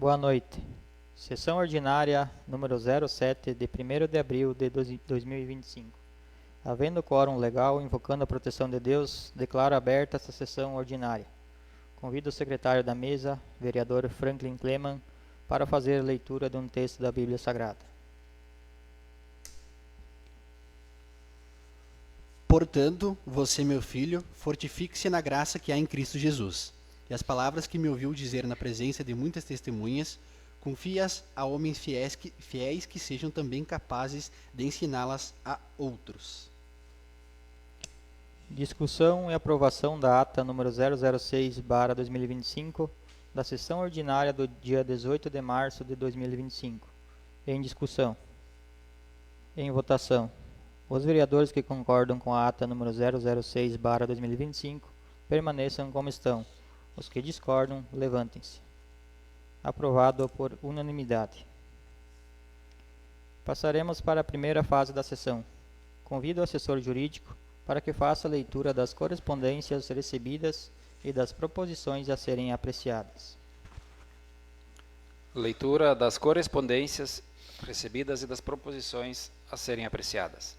Boa noite. Sessão ordinária número 07 de 1º de abril de 2025. Havendo quórum legal, invocando a proteção de Deus, declaro aberta esta sessão ordinária. Convido o secretário da mesa, vereador Franklin Kleman, para fazer a leitura de um texto da Bíblia Sagrada. Portanto, você, meu filho, fortifique-se na graça que há em Cristo Jesus. E as palavras que me ouviu dizer na presença de muitas testemunhas, confie-as a homens fiéis que sejam também capazes de ensiná-las a outros. Discussão e aprovação da ata número 006/2025 da sessão ordinária do dia 18 de março de 2025. Em discussão. Em votação. Os vereadores que concordam com a ata número 006/2025 permaneçam como estão. Os que discordam, levantem-se. Aprovado por unanimidade. Passaremos para a primeira fase da sessão. Convido o assessor jurídico para que faça a leitura das correspondências recebidas e das proposições a serem apreciadas. Leitura das correspondências recebidas e das proposições a serem apreciadas.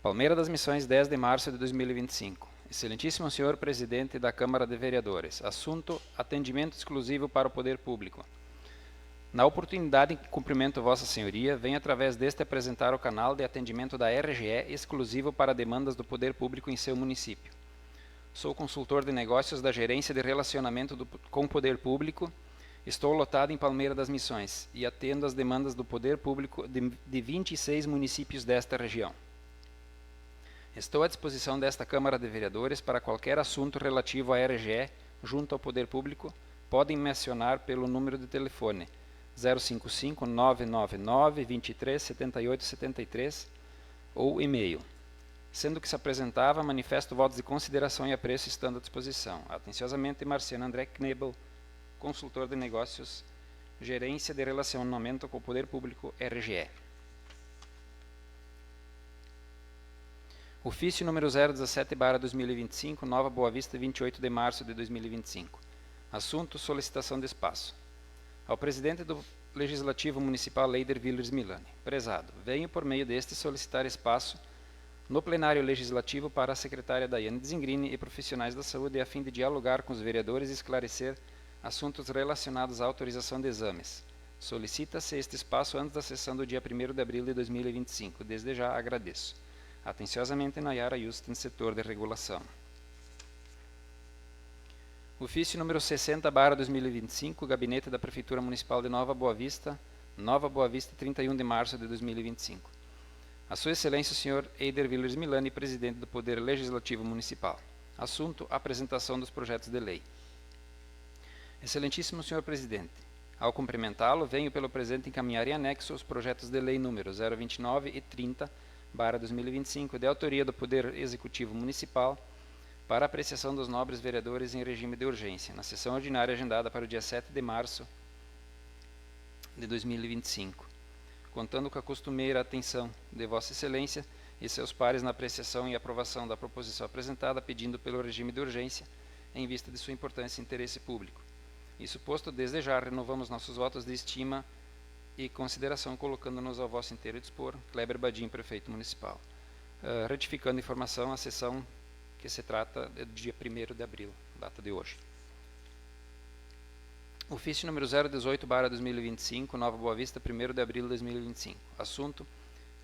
Palmeira das Missões, 10 de março de 2025. Excelentíssimo senhor presidente da Câmara de Vereadores. Assunto: atendimento exclusivo para o poder público. Na oportunidade em que cumprimento Vossa Senhoria, venho através deste apresentar o canal de atendimento da RGE exclusivo para demandas do poder público em seu município. Sou consultor de negócios da Gerência de Relacionamento com o Poder Público. Estou lotado em Palmeira das Missões e atendo às demandas do poder público de 26 municípios desta região. Estou à disposição desta Câmara de Vereadores para qualquer assunto relativo à RGE junto ao Poder Público. Podem me acionar pelo número de telefone 055-999-23-7873 ou e-mail. Sendo que se apresentava, manifesto votos de consideração e apreço estando à disposição. Atenciosamente, Marciano André Knebel, consultor de negócios, Gerência de Relacionamento com o Poder Público, RGE. Ofício número 017/2025, Nova Boa Vista, 28 de março de 2025. Assunto: solicitação de espaço. Ao presidente do Legislativo Municipal, Leider Villers Milani. Prezado, venho por meio deste solicitar espaço no plenário legislativo para a secretária Daiane Zingrini e profissionais da saúde a fim de dialogar com os vereadores e esclarecer assuntos relacionados à autorização de exames. Solicita-se este espaço antes da sessão do dia 1º de abril de 2025. Desde já agradeço. Atenciosamente, Nayara Justin, setor de regulação. Ofício número 60/2025, Gabinete da Prefeitura Municipal de Nova Boa Vista, 31 de março de 2025. A Sua Excelência o Sr. Eider Villers Milani, Presidente do Poder Legislativo Municipal. Assunto: apresentação dos projetos de lei. Excelentíssimo Sr. Presidente, ao cumprimentá-lo, venho pelo presente encaminhar em anexo os projetos de lei número 029 e 30/2025, de autoria do Poder Executivo Municipal, para apreciação dos nobres vereadores em regime de urgência, na sessão ordinária agendada para o dia 7 de março de 2025, contando com a costumeira atenção de Vossa Excelência e seus pares na apreciação e aprovação da proposição apresentada, pedindo pelo regime de urgência, em vista de sua importância e interesse público. Isso posto, desde já renovamos nossos votos de estima e consideração, colocando-nos ao vosso inteiro dispor. Kleber Badim, Prefeito Municipal. Retificando informação, a sessão que se trata é do dia 1º de abril, data de hoje. Ofício número 018/2025, Nova Boa Vista, 1º de abril de 2025. Assunto: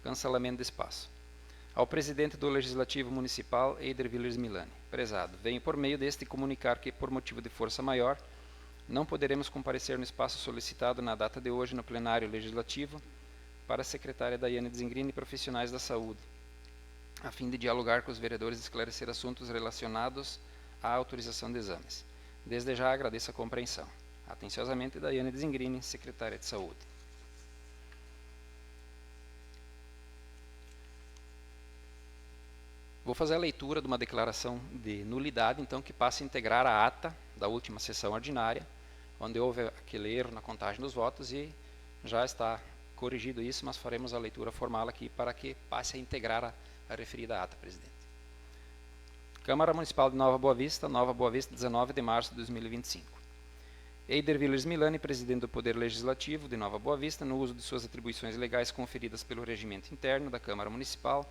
cancelamento de espaço. Ao Presidente do Legislativo Municipal, Eider Villers Milani. Prezado, venho por meio deste comunicar que, por motivo de força maior, não poderemos comparecer no espaço solicitado na data de hoje no plenário legislativo para a secretária Daiane Zingrini e profissionais da saúde, a fim de dialogar com os vereadores e esclarecer assuntos relacionados à autorização de exames. Desde já agradeço a compreensão. Atenciosamente, Daiane Zingrini, secretária de saúde. Vou fazer a leitura de uma declaração de nulidade, então, que passa a integrar a ata da última sessão ordinária, onde houve aquele erro na contagem dos votos e já está corrigido isso, mas faremos a leitura formal aqui para que passe a integrar a referida ata, presidente. Câmara Municipal de Nova Boa Vista, 19 de março de 2025. Eider Villers Milani, presidente do Poder Legislativo de Nova Boa Vista, no uso de suas atribuições legais conferidas pelo regimento interno da Câmara Municipal,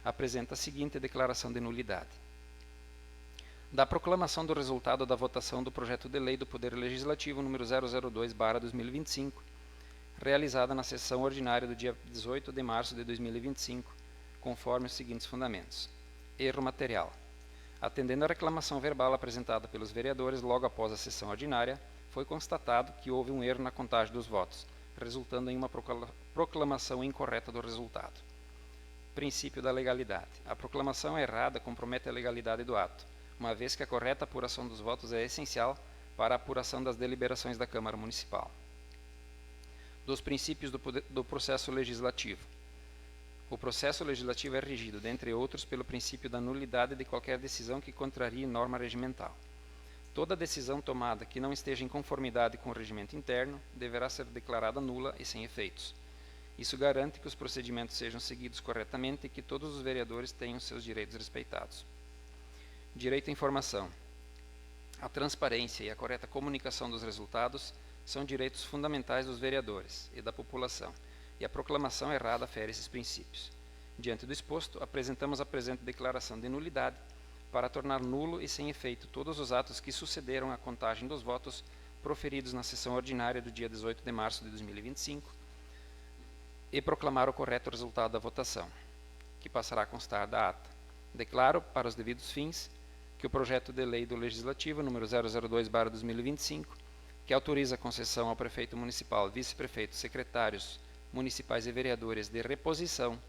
apresenta a seguinte declaração de nulidade. Da proclamação do resultado da votação do projeto de lei do Poder Legislativo número 002/2025, realizada na sessão ordinária do dia 18 de março de 2025, conforme os seguintes fundamentos. Erro material. Atendendo à reclamação verbal apresentada pelos vereadores logo após a sessão ordinária, foi constatado que houve um erro na contagem dos votos, resultando em uma proclamação incorreta do resultado. Princípio da legalidade. A proclamação errada compromete a legalidade do ato, uma vez que a correta apuração dos votos é essencial para a apuração das deliberações da Câmara Municipal. Dos princípios do processo legislativo. O processo legislativo é regido, dentre outros, pelo princípio da nulidade de qualquer decisão que contrarie norma regimental. Toda decisão tomada que não esteja em conformidade com o regimento interno deverá ser declarada nula e sem efeitos. Isso garante que os procedimentos sejam seguidos corretamente e que todos os vereadores tenham seus direitos respeitados. Direito à informação. A transparência e a correta comunicação dos resultados são direitos fundamentais dos vereadores e da população, e a proclamação errada fere esses princípios. Diante do exposto, apresentamos a presente declaração de nulidade para tornar nulo e sem efeito todos os atos que sucederam à contagem dos votos proferidos na sessão ordinária do dia 18 de março de 2025 e proclamar o correto resultado da votação, que passará a constar da ata. Declaro, para os devidos fins, que o projeto de lei do Legislativo número 002/2025, que autoriza a concessão ao prefeito municipal, vice-prefeitos, secretários municipais e vereadores de reposição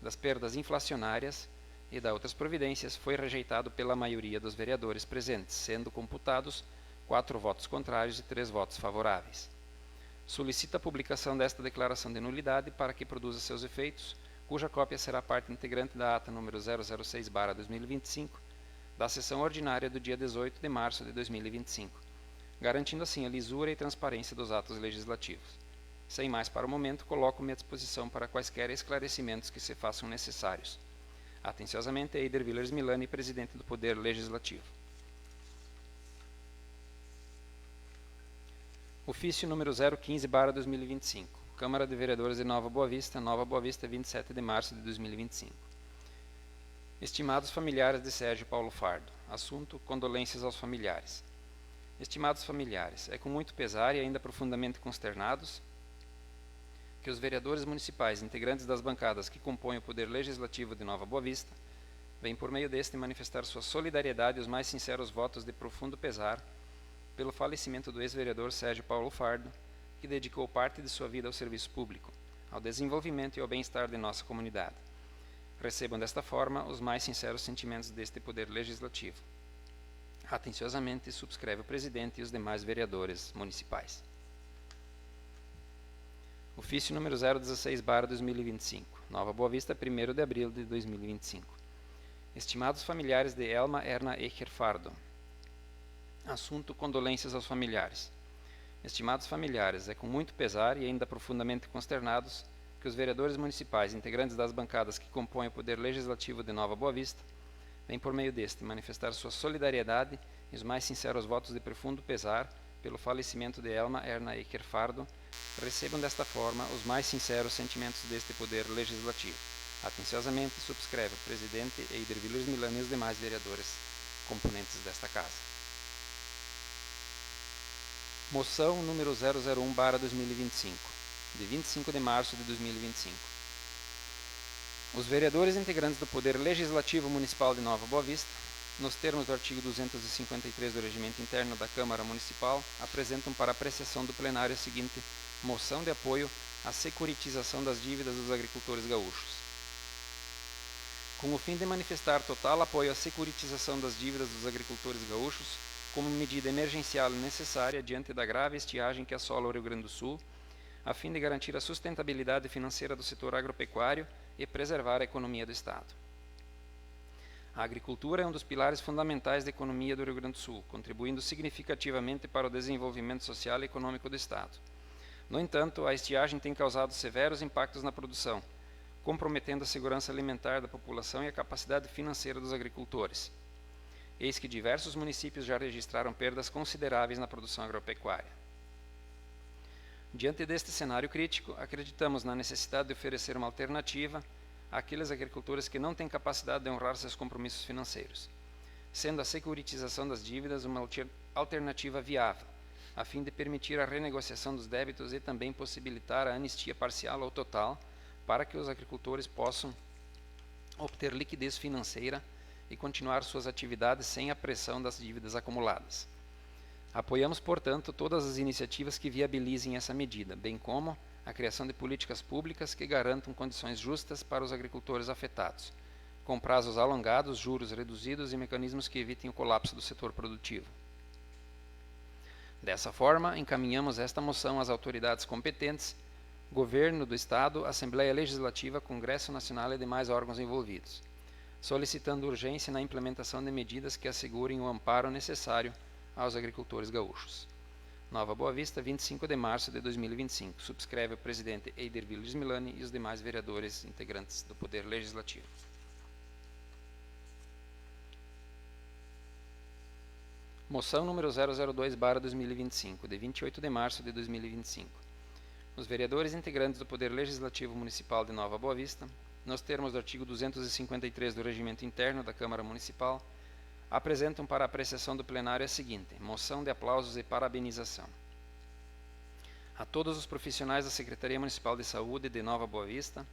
das perdas inflacionárias e da outras providências, foi rejeitado pela maioria dos vereadores presentes, sendo computados 4 votos contrários e 3 votos favoráveis. Solicita a publicação desta declaração de nulidade para que produza seus efeitos, cuja cópia será parte integrante da ata número 006/2025, da sessão ordinária do dia 18 de março de 2025, garantindo assim a lisura e transparência dos atos legislativos. Sem mais para o momento, coloco-me à disposição para quaisquer esclarecimentos que se façam necessários. Atenciosamente, Eider Villers Milani, presidente do Poder Legislativo. Ofício número 015/2025. Câmara de Vereadores de Nova Boa Vista, 27 de março de 2025. Estimados familiares de Sérgio Paulo Fardo. Assunto: condolências aos familiares. Estimados familiares, é com muito pesar e ainda profundamente consternados que os vereadores municipais, integrantes das bancadas que compõem o Poder Legislativo de Nova Boa Vista, vêm por meio deste manifestar sua solidariedade e os mais sinceros votos de profundo pesar pelo falecimento do ex-vereador Sérgio Paulo Fardo, que dedicou parte de sua vida ao serviço público, ao desenvolvimento e ao bem-estar de nossa comunidade. Recebam desta forma os mais sinceros sentimentos deste Poder Legislativo. Atenciosamente, subscreve o presidente e os demais vereadores municipais. Ofício número 016/2025. Nova Boa Vista, 1º de abril de 2025. Estimados familiares de Elma Erna Echer Fardo. Assunto: condolências aos familiares. Estimados familiares, é com muito pesar e ainda profundamente consternados que os vereadores municipais, integrantes das bancadas que compõem o Poder Legislativo de Nova Boa Vista, vêm por meio deste manifestar sua solidariedade e os mais sinceros votos de profundo pesar pelo falecimento de Elma Erna Echer Fardo. Recebam desta forma os mais sinceros sentimentos deste Poder Legislativo. Atenciosamente, subscreve o presidente Eider Villers Milani e os demais vereadores componentes desta Casa. Moção número 001/2025, de 25 de março de 2025. Os vereadores integrantes do Poder Legislativo Municipal de Nova Boa Vista, nos termos do artigo 253 do Regimento Interno da Câmara Municipal, apresentam para apreciação do plenário a seguinte moção de apoio à securitização das dívidas dos agricultores gaúchos. Com o fim de manifestar total apoio à securitização das dívidas dos agricultores gaúchos, como medida emergencial e necessária diante da grave estiagem que assola o Rio Grande do Sul, a fim de garantir a sustentabilidade financeira do setor agropecuário e preservar a economia do Estado. A agricultura é um dos pilares fundamentais da economia do Rio Grande do Sul, contribuindo significativamente para o desenvolvimento social e econômico do Estado. No entanto, a estiagem tem causado severos impactos na produção, comprometendo a segurança alimentar da população e a capacidade financeira dos agricultores. Eis que diversos municípios já registraram perdas consideráveis na produção agropecuária. Diante deste cenário crítico, acreditamos na necessidade de oferecer uma alternativa àqueles agricultores que não têm capacidade de honrar seus compromissos financeiros, sendo a securitização das dívidas uma alternativa viável, a fim de permitir a renegociação dos débitos e também possibilitar a anistia parcial ou total para que os agricultores possam obter liquidez financeira e continuar suas atividades sem a pressão das dívidas acumuladas. Apoiamos, portanto, todas as iniciativas que viabilizem essa medida, bem como a criação de políticas públicas que garantam condições justas para os agricultores afetados, com prazos alongados, juros reduzidos e mecanismos que evitem o colapso do setor produtivo. Dessa forma, encaminhamos esta moção às autoridades competentes, Governo do Estado, Assembleia Legislativa, Congresso Nacional e demais órgãos envolvidos, solicitando urgência na implementação de medidas que assegurem o amparo necessário aos agricultores gaúchos. Nova Boa Vista, 25 de março de 2025. Subscreve o presidente Eider Villers Milani e os demais vereadores integrantes do Poder Legislativo. Moção número 002/2025, de 28 de março de 2025. Os vereadores integrantes do Poder Legislativo Municipal de Nova Boa Vista, nos termos do artigo 253 do Regimento Interno da Câmara Municipal, apresentam para apreciação do plenário a seguinte: moção de aplausos e parabenização. A todos os profissionais da Secretaria Municipal de Saúde de Nova Boa Vista,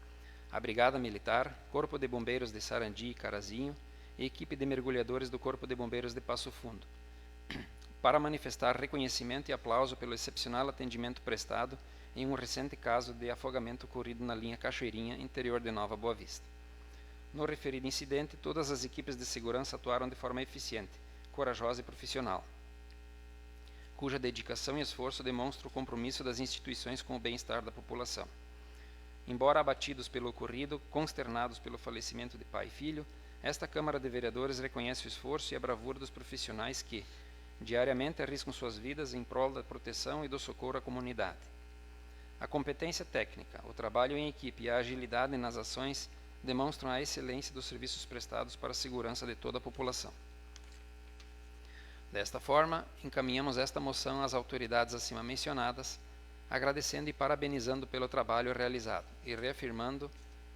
a Brigada Militar, Corpo de Bombeiros de Sarandi e Carazinho e equipe de mergulhadores do Corpo de Bombeiros de Passo Fundo, para manifestar reconhecimento e aplauso pelo excepcional atendimento prestado em um recente caso de afogamento ocorrido na linha Cachoeirinha, interior de Nova Boa Vista. No referido incidente, todas as equipes de segurança atuaram de forma eficiente, corajosa e profissional, cuja dedicação e esforço demonstram o compromisso das instituições com o bem-estar da população. Embora abatidos pelo ocorrido, consternados pelo falecimento de pai e filho, esta Câmara de Vereadores reconhece o esforço e a bravura dos profissionais que, diariamente, arriscam suas vidas em prol da proteção e do socorro à comunidade. A competência técnica, o trabalho em equipe e a agilidade nas ações demonstram a excelência dos serviços prestados para a segurança de toda a população. Desta forma, encaminhamos esta moção às autoridades acima mencionadas, agradecendo e parabenizando pelo trabalho realizado e reafirmando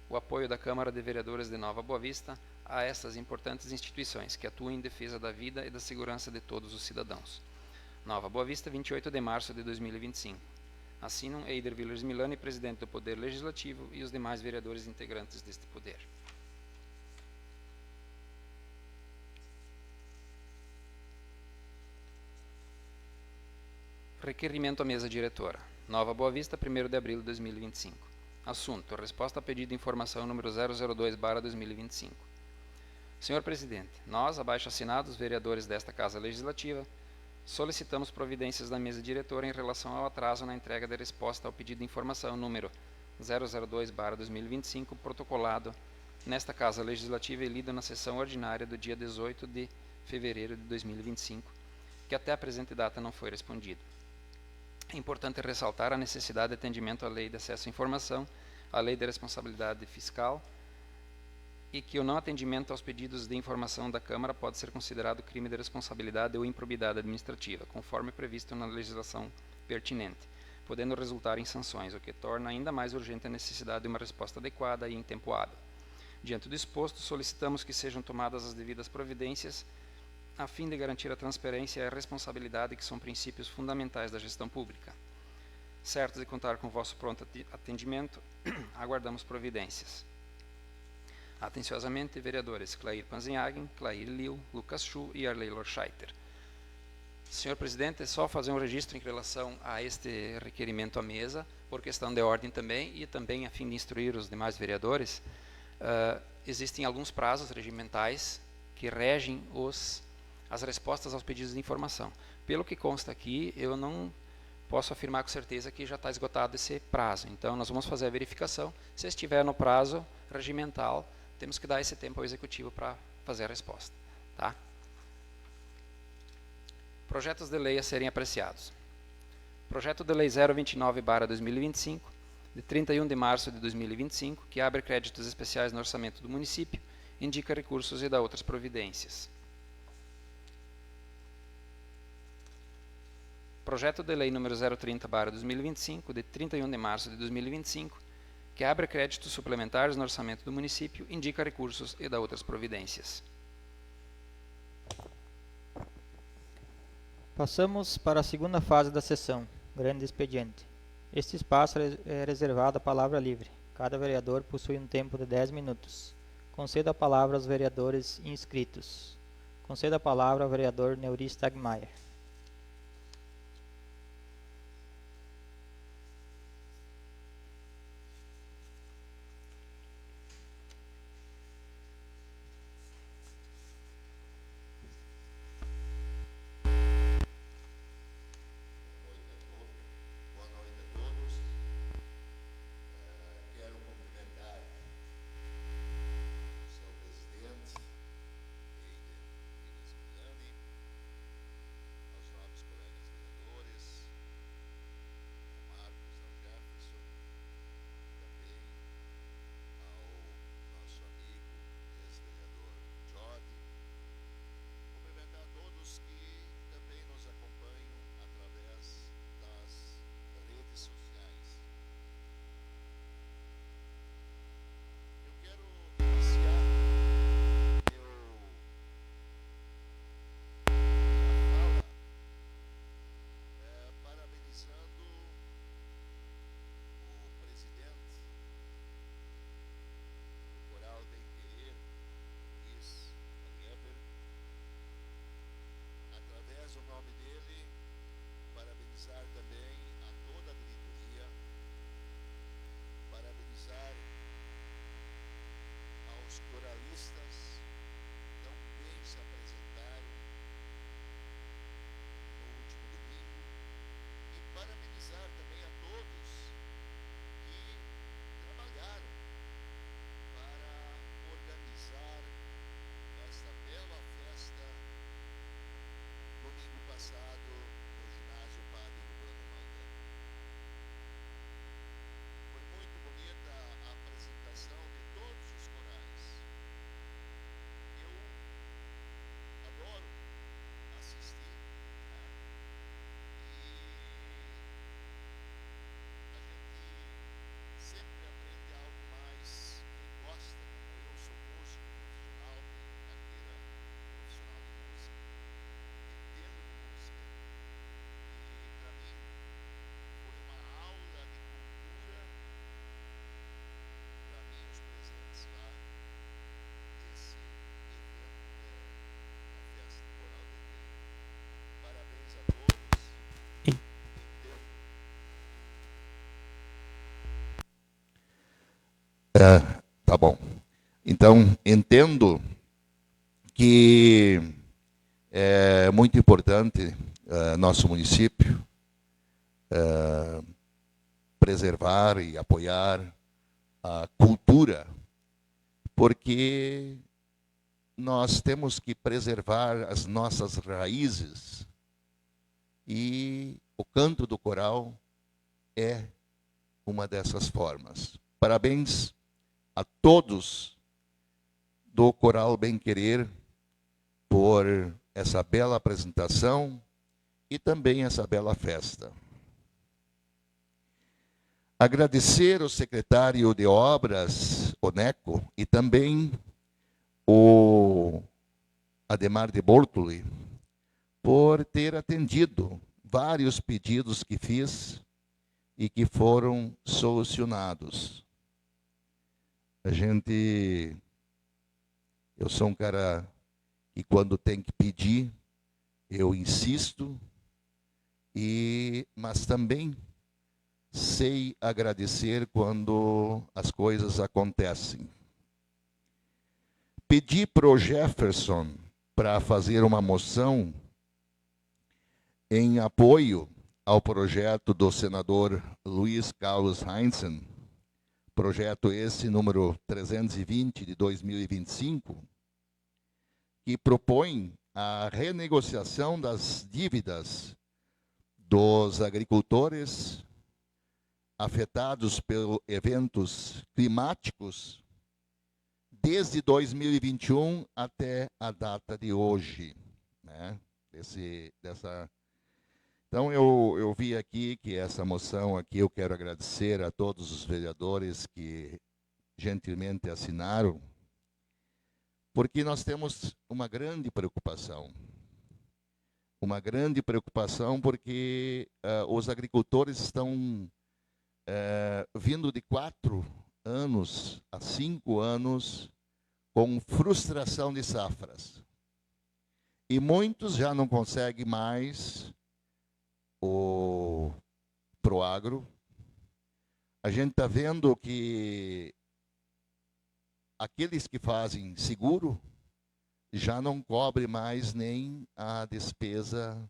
o apoio da Câmara de Vereadores de Nova Boa Vista a estas importantes instituições que atuam em defesa da vida e da segurança de todos os cidadãos. Nova Boa Vista, 28 de março de 2025. Assinam Eider Villers Milani, presidente do Poder Legislativo, e os demais vereadores integrantes deste poder. Requerimento à mesa diretora. Nova Boa Vista, 1º de abril de 2025. Assunto: resposta a pedido de informação número 002/2025. Senhor Presidente, nós, abaixo assinados, vereadores desta Casa Legislativa, solicitamos providências da mesa diretora em relação ao atraso na entrega da resposta ao pedido de informação número 002/2025, protocolado nesta Casa Legislativa e lido na sessão ordinária do dia 18 de fevereiro de 2025, que até a presente data não foi respondido. É importante ressaltar a necessidade de atendimento à Lei de Acesso à Informação, à Lei de Responsabilidade Fiscal, e que o não atendimento aos pedidos de informação da Câmara pode ser considerado crime de responsabilidade ou improbidade administrativa, conforme previsto na legislação pertinente, podendo resultar em sanções, o que torna ainda mais urgente a necessidade de uma resposta adequada e em tempo hábil. Diante do exposto, solicitamos que sejam tomadas as devidas providências a fim de garantir a transparência e a responsabilidade, que são princípios fundamentais da gestão pública. Certos de contar com vosso pronto atendimento, aguardamos providências. Atenciosamente, vereadores Clair Panzenhagen, Clair Liu, Lucas Chu e Arley Lorscheiter. Senhor Presidente, é só fazer um registro em relação a este requerimento à mesa, por questão de ordem também, e também a fim de instruir os demais vereadores. Existem alguns prazos regimentais que regem as respostas aos pedidos de informação. Pelo que consta aqui, eu não posso afirmar com certeza que já está esgotado esse prazo. Então, nós vamos fazer a verificação. Se estiver no prazo regimental, temos que dar esse tempo ao Executivo para fazer a resposta. Tá? Projetos de lei a serem apreciados. Projeto de lei 029/2025, de 31 de março de 2025, que abre créditos especiais no orçamento do município, indica recursos e dá outras providências. projeto de lei número 030/2025, de 31 de março de 2025, que abre créditos suplementares no orçamento do município, indica recursos e dá outras providências. Passamos para a segunda fase da sessão, grande expediente. Este espaço é reservado à palavra livre. Cada vereador possui um tempo de 10 minutos. Concedo a palavra aos vereadores inscritos. Concedo a palavra ao vereador Neuri Stagmaier. Boa noite a todos. Quero cumprimentar o seu presidente, Eider Milani, aos novos colegas vereadores, ao Marcos, ao Jefferson, também ao nosso amigo ex-vereador Jorge. Cumprimentar a todos que também nos acompanham através das redes sociais. Eu quero iniciar minha fala parabenizando o presidente do Coral Bem Querer, Luiz Weber, através do nome dele, parabenizar também a toda a diretoria, parabenizar aos coralistas que tão bem se apresentaram no último domingo e parabenizar também a todos que trabalharam para organizar esta bela festa domingo passado no ginásio Padre Urbano Maidana. Foi muito bonita a apresentação de todos os corais. Eu adoro assistir, né? E a gente sempre aprende algo mais. Quem gosta, como eu sou músico profissional, tenho carreira profissional de música, entendo de música. E para mim foi uma aula de cultura. Para mim, os presentes lá desse evento da festa do Coral Bem Querer. Parabéns a todos. Tá bom. Então, entendo que é muito importante nosso município preservar e apoiar a cultura, porque nós temos que preservar as nossas raízes e o canto do coral é uma dessas formas. Parabéns a todos do Coral Bem Querer por essa bela apresentação e também essa bela festa. Agradecer ao secretário de Obras, o Neco, e também o Ademar de Bortoli, por ter atendido vários pedidos que fiz e que foram solucionados. Eu sou um cara que quando tem que pedir, eu insisto, mas também sei agradecer quando as coisas acontecem. Pedi para o Jefferson para fazer uma moção em apoio ao projeto do senador Luiz Carlos Heinzen, projeto esse número 320 de 2025, que propõe a renegociação das dívidas dos agricultores afetados pelos eventos climáticos desde 2021 até a data de hoje, né? Então, eu vi aqui que essa moção aqui, eu quero agradecer a todos os vereadores que gentilmente assinaram, porque nós temos uma grande preocupação. Uma grande preocupação porque os agricultores estão vindo de 4 anos a 5 anos com frustração de safras. E muitos já não conseguem mais o Proagro. A gente está vendo que aqueles que fazem seguro já não cobre mais nem a despesa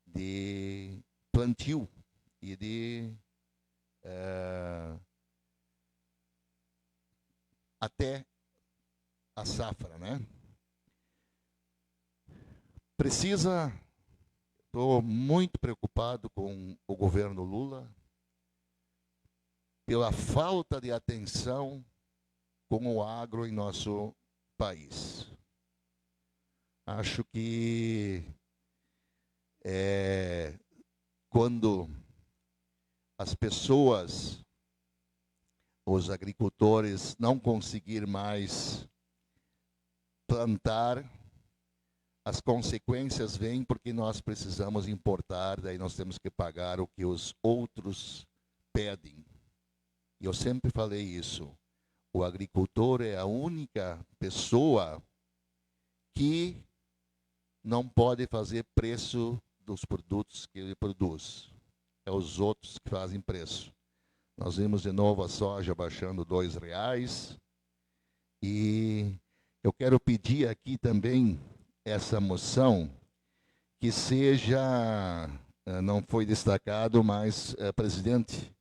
de plantio e de até a safra, né? Estou muito preocupado com o governo Lula pela falta de atenção com o agro em nosso país. Acho que quando as pessoas, os agricultores, não conseguir mais plantar, as consequências vêm porque nós precisamos importar, daí nós temos que pagar o que os outros pedem. E eu sempre falei isso. O agricultor é a única pessoa que não pode fazer preço dos produtos que ele produz. É os outros que fazem preço. Nós vimos de novo a soja baixando R$2. E eu quero pedir aqui também essa moção que seja, não foi destacado, mas, presidente,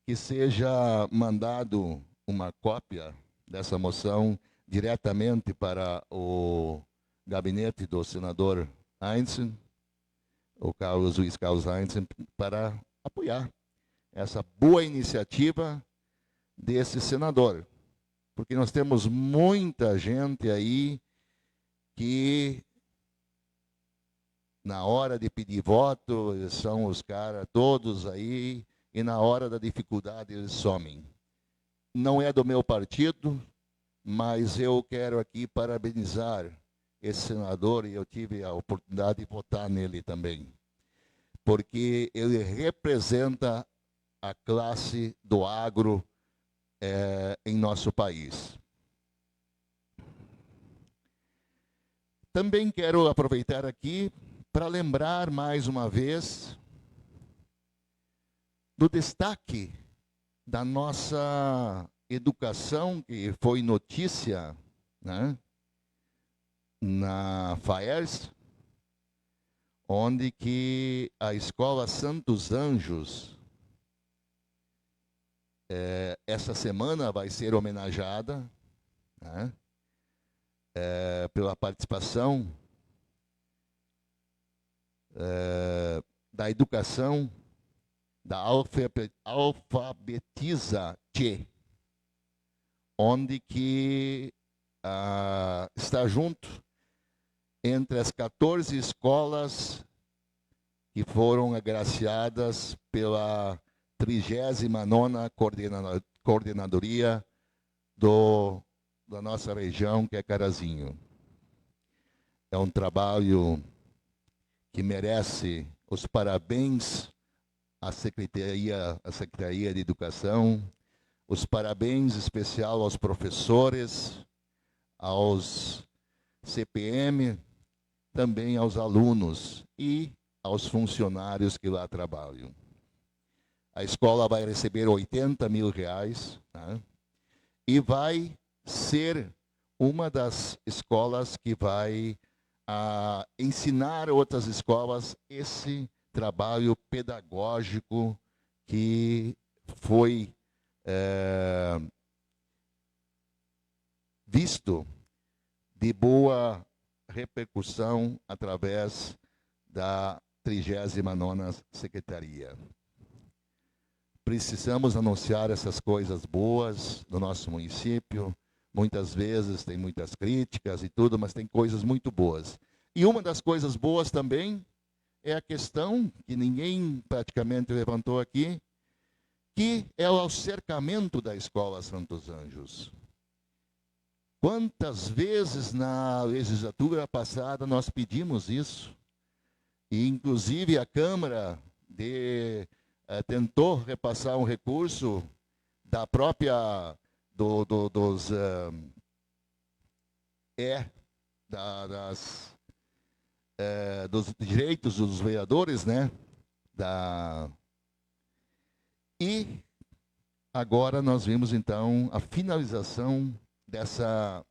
que seja mandado uma cópia dessa moção diretamente para o gabinete do senador Heinzen, o Luiz Carlos Heinzen, para apoiar essa boa iniciativa desse senador. Porque nós temos muita gente aí que, na hora de pedir voto, eles são os caras todos aí, e na hora da dificuldade eles somem. Não é do meu partido, mas eu quero aqui parabenizar esse senador, e eu tive a oportunidade de votar nele também, porque ele representa a classe do agro em nosso país. Também quero aproveitar aqui para lembrar mais uma vez do destaque da nossa educação, que foi notícia, né, na FAERS, onde que a Escola Santos Anjos, essa semana vai ser homenageada, né, pela participação da educação, da Alfabetiza Tchê, onde que está junto entre as 14 escolas que foram agraciadas pela 39ª coordenadoria da nossa região, que é Carazinho. É um trabalho que merece os parabéns à Secretaria de Educação, os parabéns especial aos professores, aos CPM, também aos alunos e aos funcionários que lá trabalham. A escola vai receber R$80 mil, né, e vai ser uma das escolas que vai ensinar outras escolas esse trabalho pedagógico que foi visto de boa repercussão através da 39ª Secretaria. Precisamos anunciar essas coisas boas do nosso município. Muitas vezes tem muitas críticas e tudo, mas tem coisas muito boas. E uma das coisas boas também é a questão que ninguém praticamente levantou aqui, que é o cercamento da Escola Santos Anjos. Quantas vezes na legislatura passada nós pedimos isso? E, inclusive, a Câmara tentou repassar um recurso da própria dos direitos dos vereadores, né? E agora nós vimos, então, a finalização dessa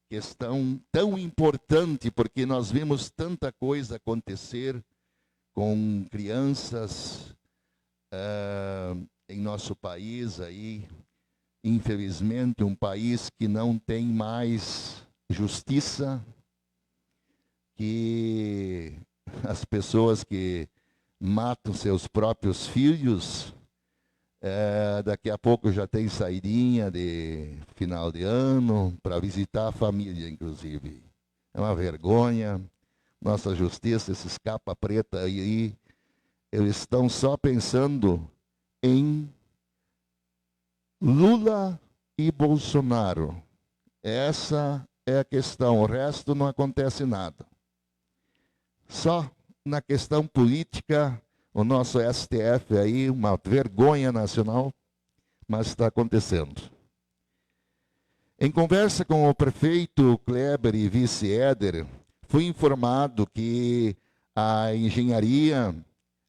questão tão importante, porque nós vimos tanta coisa acontecer com crianças em nosso país aí, infelizmente, um país que não tem mais justiça, que as pessoas que matam seus próprios filhos, daqui a pouco já tem saidinha de final de ano para visitar a família, inclusive. É uma vergonha. Nossa justiça, esses capa preta aí, eles estão só pensando em Lula e Bolsonaro. Essa é a questão. O resto não acontece nada. Só na questão política, o nosso STF aí, uma vergonha nacional, mas está acontecendo. Em conversa com o prefeito Kleber e vice Éder, fui informado que a engenharia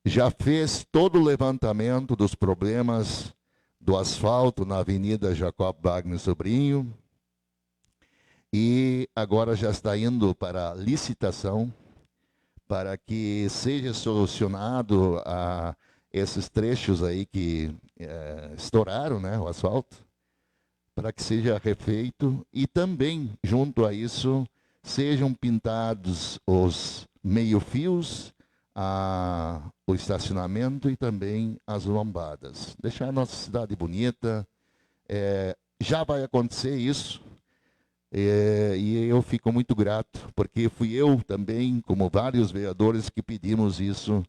já fez todo o levantamento dos problemas do asfalto na Avenida Jacob Wagner Sobrinho e agora já está indo para licitação para que seja solucionado esses trechos aí que estouraram, né, o asfalto, para que seja refeito e também, junto a isso, sejam pintados os meio-fios, o estacionamento e também as lombadas. Deixar a nossa cidade bonita. Já vai acontecer isso. E eu fico muito grato, porque fui eu também, como vários vereadores, que pedimos isso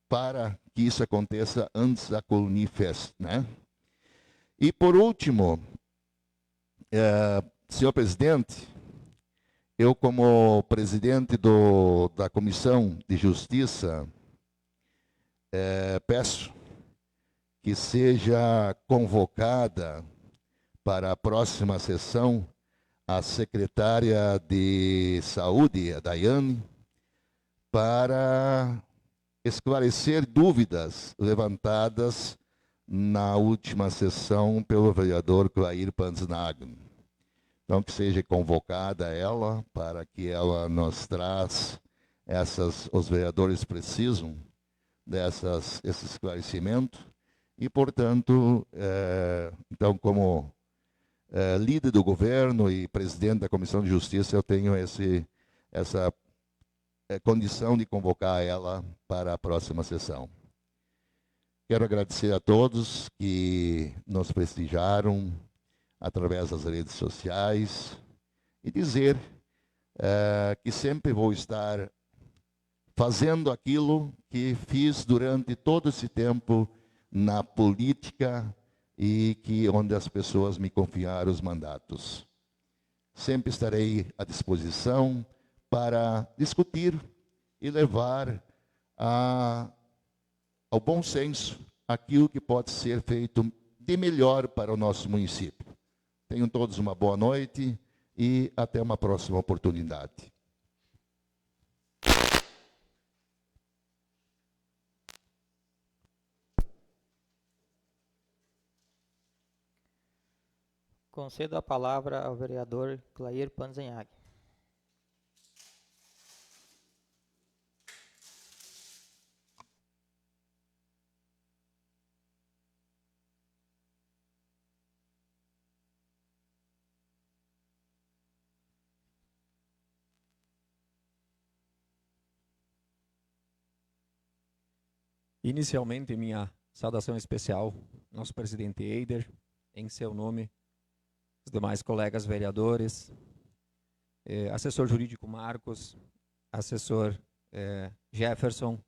para que isso aconteça antes da Colunifest, né? E, por último, senhor presidente, eu, como presidente da Comissão de Justiça, peço que seja convocada para a próxima sessão a secretária de Saúde, a Daiane, para esclarecer dúvidas levantadas na última sessão pelo vereador Clair Panznagen. Então, que seja convocada ela, para que ela nos traz os vereadores precisam esse esclarecimento. E, portanto, então, como líder do governo e presidente da Comissão de Justiça, eu tenho essa condição de convocar ela para a próxima sessão. Quero agradecer a todos que nos prestigiaram através das redes sociais e dizer que sempre vou estar fazendo aquilo que fiz durante todo esse tempo na política e onde as pessoas me confiaram os mandatos. Sempre estarei à disposição para discutir e levar ao bom senso aquilo que pode ser feito de melhor para o nosso município. Tenham todos uma boa noite e até uma próxima oportunidade. Concedo a palavra ao vereador Clair Panzenhag. Inicialmente, minha saudação especial, nosso presidente Eider, em seu nome, os demais colegas vereadores, assessor jurídico Marcos, assessor Jefferson,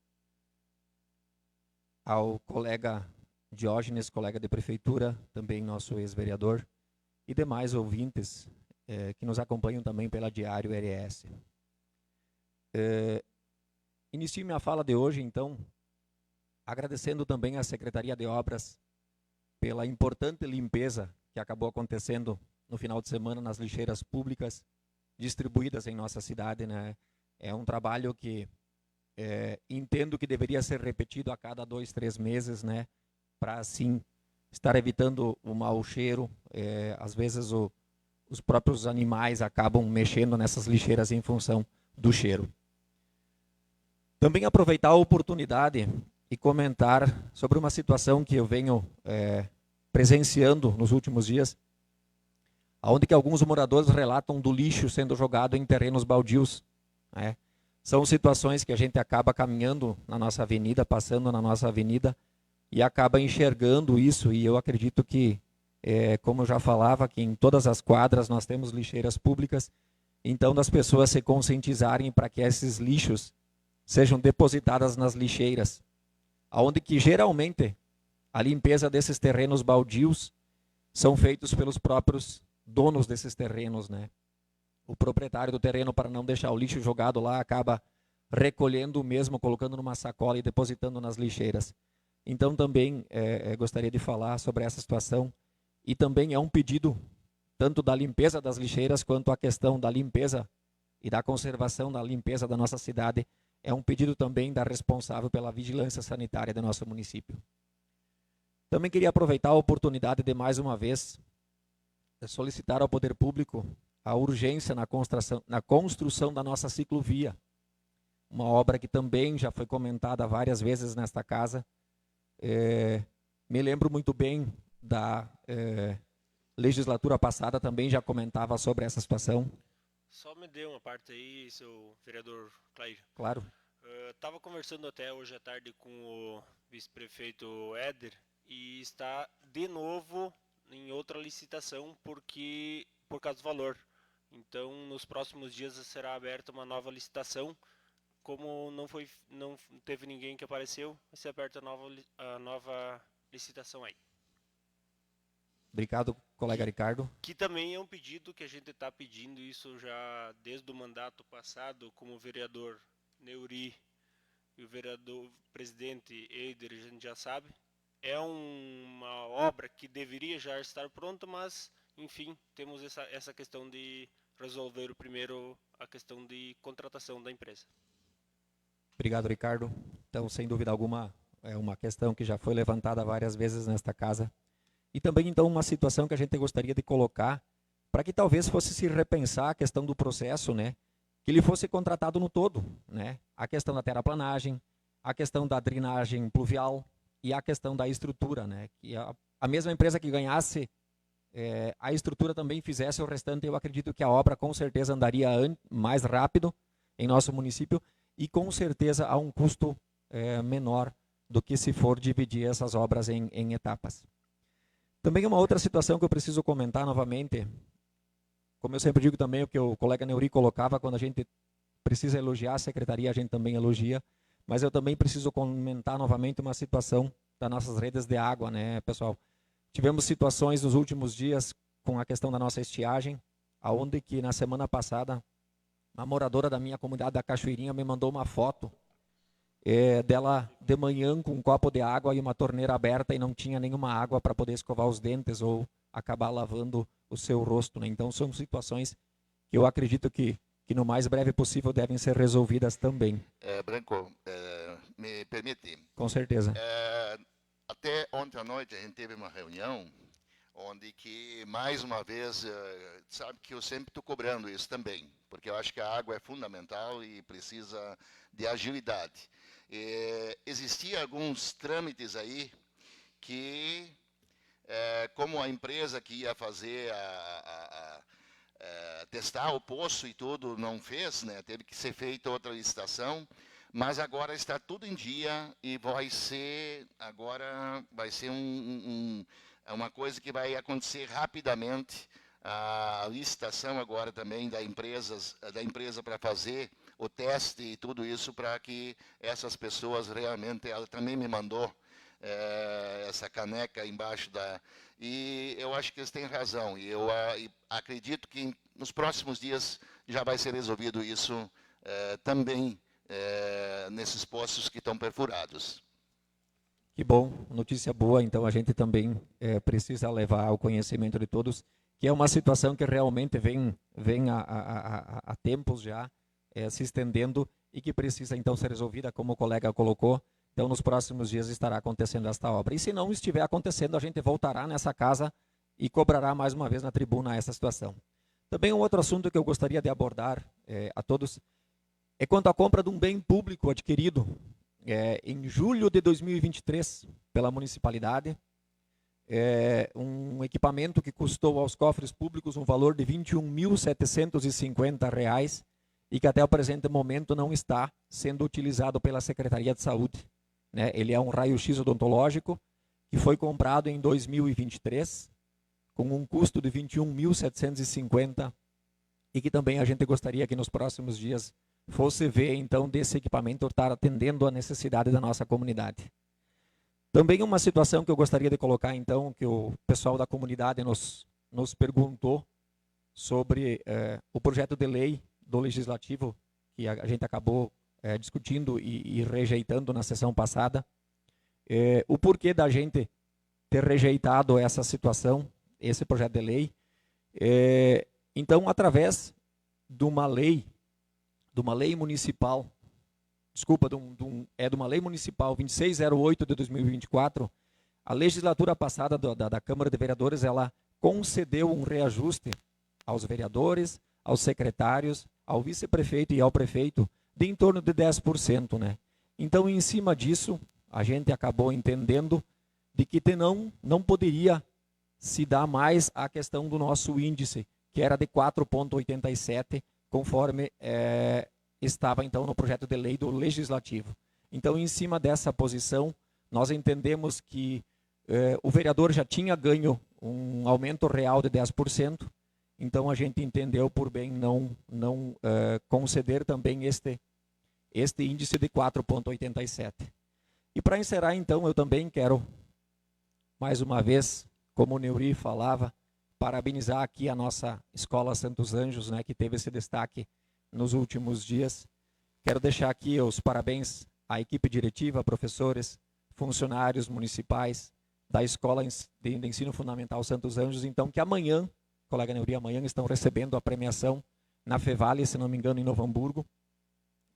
ao colega Diógenes, colega de prefeitura, também nosso ex-vereador, e demais ouvintes que nos acompanham também pela Diário RS. Inicio minha fala de hoje, então, agradecendo também à Secretaria de Obras pela importante limpeza que acabou acontecendo no final de semana nas lixeiras públicas distribuídas em nossa cidade, né? É um trabalho que entendo que deveria ser repetido a cada 2, 3 meses, né? Para assim estar evitando o mau cheiro. Às vezes os próprios animais acabam mexendo nessas lixeiras em função do cheiro. Também aproveitar a oportunidade e comentar sobre uma situação que eu venho presenciando nos últimos dias, onde que alguns moradores relatam do lixo sendo jogado em terrenos baldios, né? São situações que a gente acaba caminhando na nossa avenida, passando na nossa avenida, e acaba enxergando isso, e eu acredito que, como eu já falava, que em todas as quadras nós temos lixeiras públicas, então das pessoas se conscientizarem para que esses lixos sejam depositadas nas lixeiras, onde que geralmente a limpeza desses terrenos baldios são feitos pelos próprios donos desses terrenos, né? O proprietário do terreno, para não deixar o lixo jogado lá, acaba recolhendo mesmo, colocando numa sacola e depositando nas lixeiras. Então também gostaria de falar sobre essa situação, e também é um pedido tanto da limpeza das lixeiras quanto a questão da limpeza e da conservação da limpeza da nossa cidade, é um pedido também da responsável pela vigilância sanitária do nosso município. Também queria aproveitar a oportunidade de mais uma vez solicitar ao poder público a urgência na construção da nossa ciclovia, uma obra que também já foi comentada várias vezes nesta casa. Me lembro muito bem da legislatura passada, também já comentava sobre essa situação. Só me dê uma parte aí, seu vereador Clair. Claro. Estava conversando até hoje à tarde com o vice-prefeito Éder e está de novo em outra licitação por causa do valor. Então, nos próximos dias será aberta uma nova licitação. Como não teve ninguém que apareceu, vai ser aberta a nova licitação aí. Obrigado, colega Ricardo. Que também é um pedido que a gente está pedindo isso já desde o mandato passado, como o vereador Neuri e o vereador presidente Eider, a gente já sabe. É uma obra que deveria já estar pronta, mas, enfim, temos essa questão de resolver primeiro a questão de contratação da empresa. Obrigado, Ricardo. Então, sem dúvida alguma, é uma questão que já foi levantada várias vezes nesta casa. E também, então, uma situação que a gente gostaria de colocar, para que talvez fosse se repensar a questão do processo, né? Que ele fosse contratado no todo, né? A questão da terraplanagem, a questão da drenagem pluvial e a questão da estrutura, né? Que a mesma empresa que ganhasse a estrutura também fizesse o restante, eu acredito que a obra com certeza andaria mais rápido em nosso município e com certeza a um custo menor do que se for dividir essas obras em etapas. Também uma outra situação que eu preciso comentar novamente, como eu sempre digo também, o que o colega Neuri colocava, quando a gente precisa elogiar a secretaria, a gente também elogia, mas eu também preciso comentar novamente uma situação das nossas redes de água, né, pessoal? Tivemos situações nos últimos dias com a questão da nossa estiagem, aonde que na semana passada, uma moradora da minha comunidade da Cachoeirinha me mandou uma foto dela de manhã com um copo de água e uma torneira aberta e não tinha nenhuma água para poder escovar os dentes ou acabar lavando o seu rosto, né? Então são situações que eu acredito que no mais breve possível devem ser resolvidas também. Branco, me permite? Com certeza. Até ontem à noite a gente teve uma reunião onde que, mais uma vez, sabe que eu sempre estou cobrando isso também, porque eu acho que a água é fundamental e precisa de agilidade. Existiam alguns trâmites aí que, como a empresa que ia fazer testar o poço e tudo não fez, né, teve que ser feita outra licitação, mas agora está tudo em dia e vai ser uma coisa que vai acontecer rapidamente. A licitação agora também da empresa para fazer o teste e tudo isso para que essas pessoas realmente, ela também me mandou essa caneca embaixo da... E eu acho que eles têm razão, e eu acredito que nos próximos dias já vai ser resolvido isso também nesses poços que estão perfurados. Que bom, notícia boa. Então a gente também precisa levar ao conhecimento de todos que é uma situação que realmente vem há tempos já se estendendo e que precisa então ser resolvida, como o colega colocou. Então, nos próximos dias estará acontecendo esta obra. E se não estiver acontecendo, a gente voltará nessa casa e cobrará mais uma vez na tribuna essa situação. Também um outro assunto que eu gostaria de abordar a todos é quanto à compra de um bem público adquirido em julho de 2023 pela municipalidade. Um equipamento que custou aos cofres públicos um valor de R$ 21.750 e que até o presente momento não está sendo utilizado pela Secretaria de Saúde. Ele é um raio-x odontológico que foi comprado em 2023 com um custo de R$ 21.750 e que também a gente gostaria que nos próximos dias fosse ver então desse equipamento estar atendendo a necessidade da nossa comunidade. Também uma situação que eu gostaria de colocar então, que o pessoal da comunidade nos perguntou sobre o projeto de lei do Legislativo que a gente acabou discutindo e rejeitando na sessão passada, o porquê da gente ter rejeitado essa situação, esse projeto de lei. Então, através de uma lei municipal, desculpa, de uma lei municipal 2608 de 2024, a legislatura passada da Câmara de Vereadores, ela concedeu um reajuste aos vereadores, aos secretários, ao vice-prefeito e ao prefeito, de em torno de 10%. Então, em cima disso, a gente acabou entendendo de que não poderia se dar mais a questão do nosso índice, que era de 4,87, conforme estava então no projeto de lei do Legislativo. Então, em cima dessa posição, nós entendemos que o vereador já tinha ganho um aumento real de 10%, então a gente entendeu por bem não conceder também este índice de 4,87. E para encerrar, então, eu também quero, mais uma vez, como o Neuri falava, parabenizar aqui a nossa Escola Santos Anjos, que teve esse destaque nos últimos dias. Quero deixar aqui os parabéns à equipe diretiva, professores, funcionários municipais da Escola de Ensino Fundamental Santos Anjos, então, que amanhã, colega Neuri, amanhã estão recebendo a premiação na Fevale, se não me engano, em Novo Hamburgo.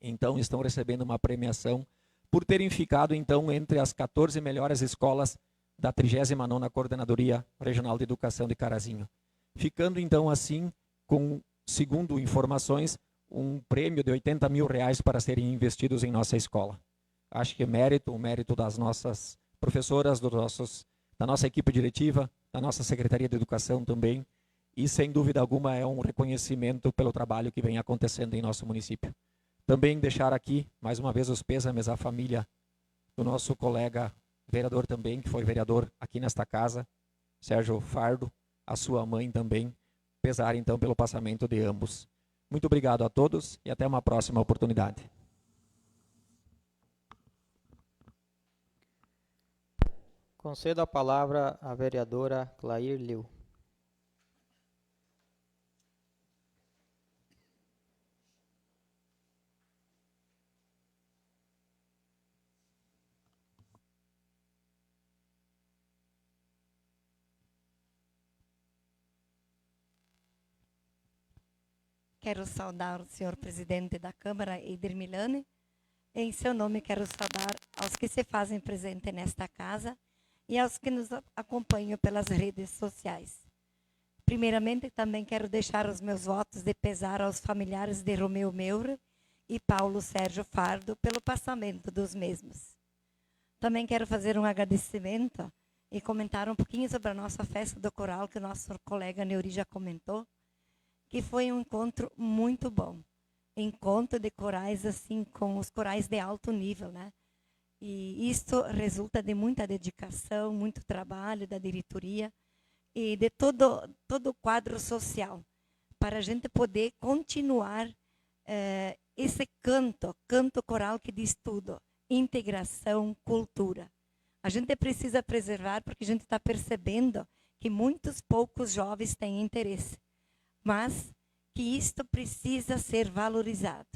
Então, estão recebendo uma premiação por terem ficado, então, entre as 14 melhores escolas da 39ª Coordenadoria Regional de Educação de Carazinho. Ficando, então, assim, com, segundo informações, um prêmio de R$80 mil para serem investidos em nossa escola. Acho que é mérito das nossas professoras, da nossa equipe diretiva, da nossa Secretaria de Educação também, e, sem dúvida alguma, é um reconhecimento pelo trabalho que vem acontecendo em nosso município. Também deixar aqui, mais uma vez, os pêsames à família do nosso colega vereador também, que foi vereador aqui nesta casa, Sérgio Fardo, a sua mãe também, pesar então pelo passamento de ambos. Muito obrigado a todos e até uma próxima oportunidade. Concedo a palavra à vereadora Clair Liu. Quero saudar o senhor presidente da Câmara, Eider Milani. Em seu nome, quero saudar aos que se fazem presente nesta casa e aos que nos acompanham pelas redes sociais. Primeiramente, também quero deixar os meus votos de pesar aos familiares de Romeu Meurer e Paulo Sérgio Fardo pelo passamento dos mesmos. Também quero fazer um agradecimento e comentar um pouquinho sobre a nossa festa do coral, que o nosso colega Neuri já comentou, que foi um encontro muito bom. Encontro de corais, assim, com os corais de alto nível, E isso resulta de muita dedicação, muito trabalho da diretoria e de todo o quadro social, para a gente poder continuar esse canto coral que diz tudo, integração, cultura. A gente precisa preservar porque a gente está percebendo que muitos poucos jovens têm interesse, mas que isto precisa ser valorizado.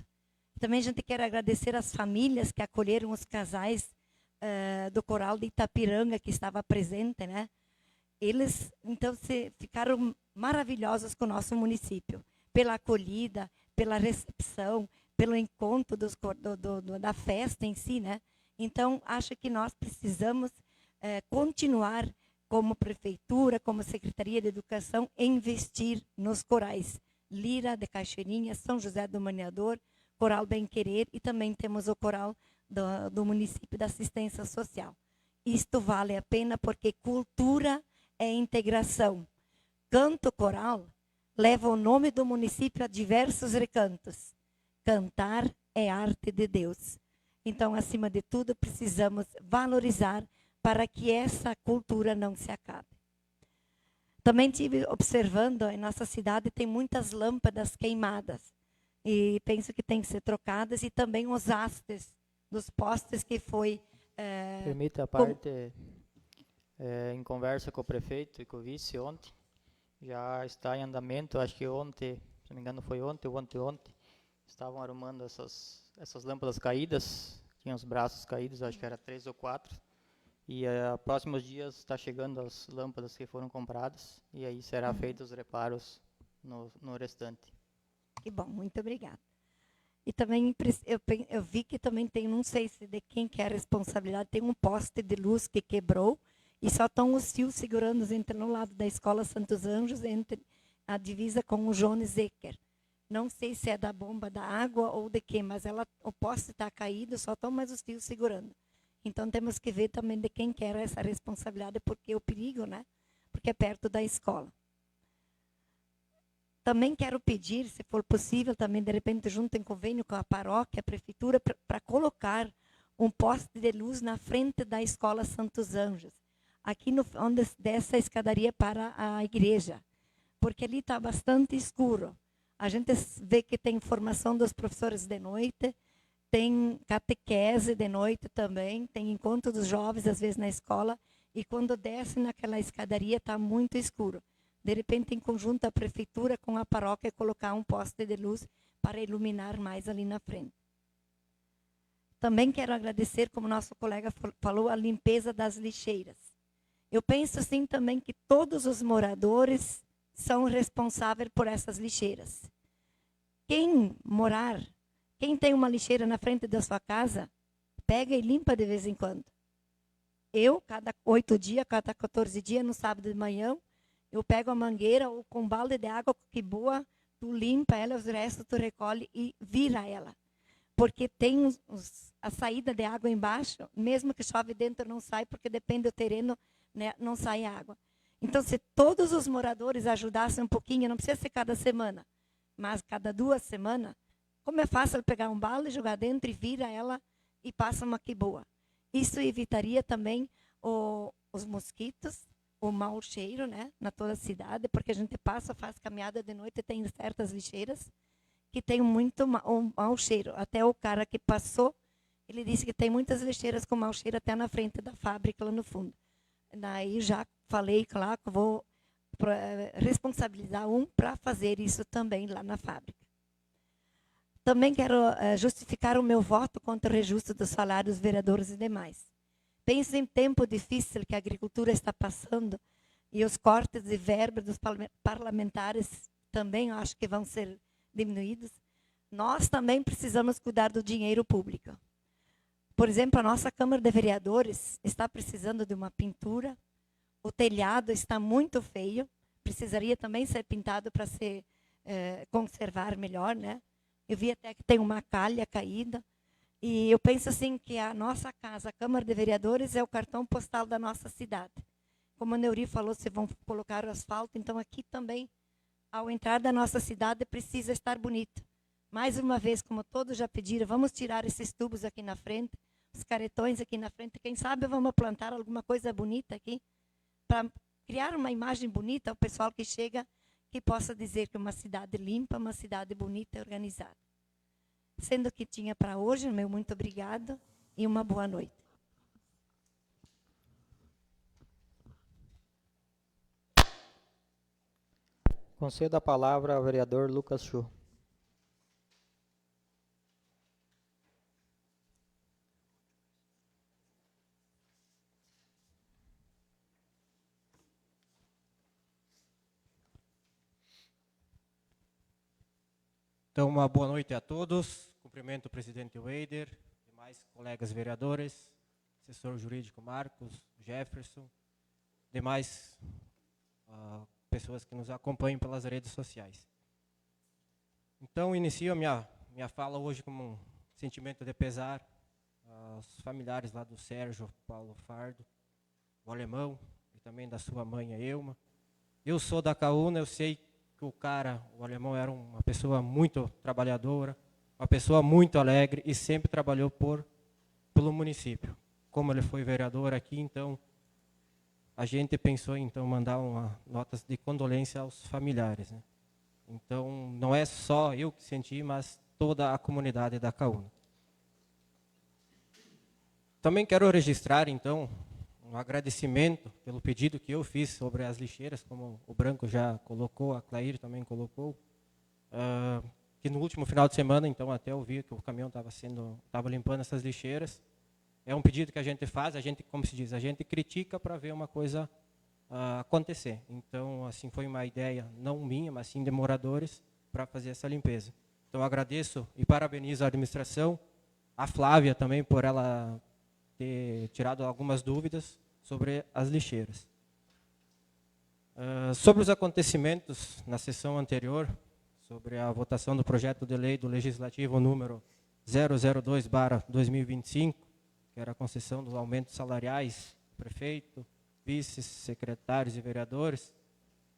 Também a gente quer agradecer às famílias que acolheram os casais do coral de Itapiranga que estava presente, né? Eles então ficaram maravilhosos com o nosso município, pela acolhida, pela recepção, pelo encontro da festa em si, né? Então, acho que nós precisamos continuar como prefeitura, como Secretaria de Educação, investir nos corais. Lira de Cachoeirinha, São José do Maniador, Coral Bem Querer e também temos o coral do município da assistência social. Isto vale a pena porque cultura é integração. Canto coral leva o nome do município a diversos recantos. Cantar é arte de Deus. Então, acima de tudo, precisamos valorizar para que essa cultura não se acabe. Também estive observando, em nossa cidade tem muitas lâmpadas queimadas. E penso que tem que ser trocadas. E também os hastes dos postes que foi... Permita a parte, em conversa com o prefeito e com o vice ontem, já está em andamento, acho que ontem, se não me engano foi ontem ou ontem, estavam arrumando essas lâmpadas caídas, tinham os braços caídos, acho que era 3 ou 4, e próximos dias está chegando as lâmpadas que foram compradas, e aí será feitos os reparos no restante. Que bom, muito obrigada. E também eu vi que também tem, não sei se de quem que é a responsabilidade, tem um poste de luz que quebrou, e só estão os fios segurando entre no lado da Escola Santos Anjos, entre a divisa com o Jones Zecker. Não sei se é da bomba da água ou de quê, mas o poste está caído, só estão mais os fios segurando. Então temos que ver também de quem quer essa responsabilidade, porque é o perigo, né? Porque é perto da escola. Também quero pedir, se for possível, também de repente junto em convênio com a paróquia, a prefeitura, para colocar um poste de luz na frente da Escola Santos Anjos, aqui onde desce a escadaria para a igreja, porque ali está bastante escuro. A gente vê que tem formação dos professores de noite, tem catequese de noite também, tem encontro dos jovens, às vezes, na escola, e quando desce naquela escadaria está muito escuro. De repente, em conjunto, a prefeitura com a paróquia colocar um poste de luz para iluminar mais ali na frente. Também quero agradecer, como nosso colega falou, a limpeza das lixeiras. Eu penso, sim, também que todos os moradores são responsáveis por essas lixeiras. Quem tem uma lixeira na frente da sua casa, pega e limpa de vez em quando. Eu, cada 8 dias, cada 14 dias, no sábado de manhã, eu pego a mangueira ou com um balde de água que boa, tu limpa ela, os restos tu recolhe e vira ela. Porque tem a saída de água embaixo, mesmo que chove dentro não sai, porque depende do terreno, né, não sai água. Então, se todos os moradores ajudassem um pouquinho, não precisa ser cada semana, mas cada 2 semanas, como é fácil pegar um balde, jogar dentro e vira ela e passa uma que boa. Isso evitaria também os mosquitos, o mau cheiro, né, na toda a cidade, porque a gente faz caminhada de noite e tem certas lixeiras que tem muito mau cheiro. Até o cara que passou, ele disse que tem muitas lixeiras com mau cheiro até na frente da fábrica, lá no fundo. Daí já falei, claro, que vou responsabilizar para fazer isso também lá na fábrica. Também quero justificar o meu voto contra o reajuste dos salários dos vereadores e demais. Penso em tempo difícil que a agricultura está passando e os cortes de verba dos parlamentares também acho que vão ser diminuídos. Nós também precisamos cuidar do dinheiro público. Por exemplo, a nossa Câmara de Vereadores está precisando de uma pintura, o telhado está muito feio, precisaria também ser pintado para se conservar melhor, né? Eu vi até que tem uma calha caída. E eu penso assim que a nossa casa, a Câmara de Vereadores, é o cartão postal da nossa cidade. Como a Neuri falou, se vão colocar o asfalto, então aqui também, ao entrar da nossa cidade, precisa estar bonito. Mais uma vez, como todos já pediram, vamos tirar esses tubos aqui na frente, os caretões aqui na frente. Quem sabe vamos plantar alguma coisa bonita aqui, para criar uma imagem bonita ao pessoal que chega, que possa dizer que é uma cidade limpa, uma cidade bonita e organizada. Sendo que tinha para hoje, meu muito obrigado e uma boa noite. Concedo a palavra ao vereador Lucas Chu. Então, uma boa noite a todos. Cumprimento o presidente Weider, demais colegas vereadores, assessor jurídico Marcos, Jefferson, demais pessoas que nos acompanham pelas redes sociais. Então, inicio a minha fala hoje com um sentimento de pesar aos familiares lá do Sérgio Paulo Fardo, o alemão, e também da sua mãe, a Elma. Eu sou da Caúna, eu sei que o alemão era uma pessoa muito trabalhadora, uma pessoa muito alegre e sempre trabalhou pelo município. Como ele foi vereador aqui, então, a gente pensou em mandar notas de condolência aos familiares, né? Então, não é só eu que senti, mas toda a comunidade da Caúna. Também quero registrar, então, um agradecimento pelo pedido que eu fiz sobre as lixeiras, como o Branco já colocou, a Clair também colocou, que no último final de semana, então, até eu vi que o caminhão estava limpando essas lixeiras. É um pedido que a gente faz, como se diz, a gente critica para ver uma coisa acontecer. Então, assim, foi uma ideia não minha, mas sim de moradores, para fazer essa limpeza. Então, agradeço e parabenizo a administração, a Flávia também por ela ter tirado algumas dúvidas sobre as lixeiras. Sobre os acontecimentos na sessão anterior, sobre a votação do projeto de lei do Legislativo número 002/2025, que era a concessão dos aumentos salariais do prefeito, vices, secretários e vereadores,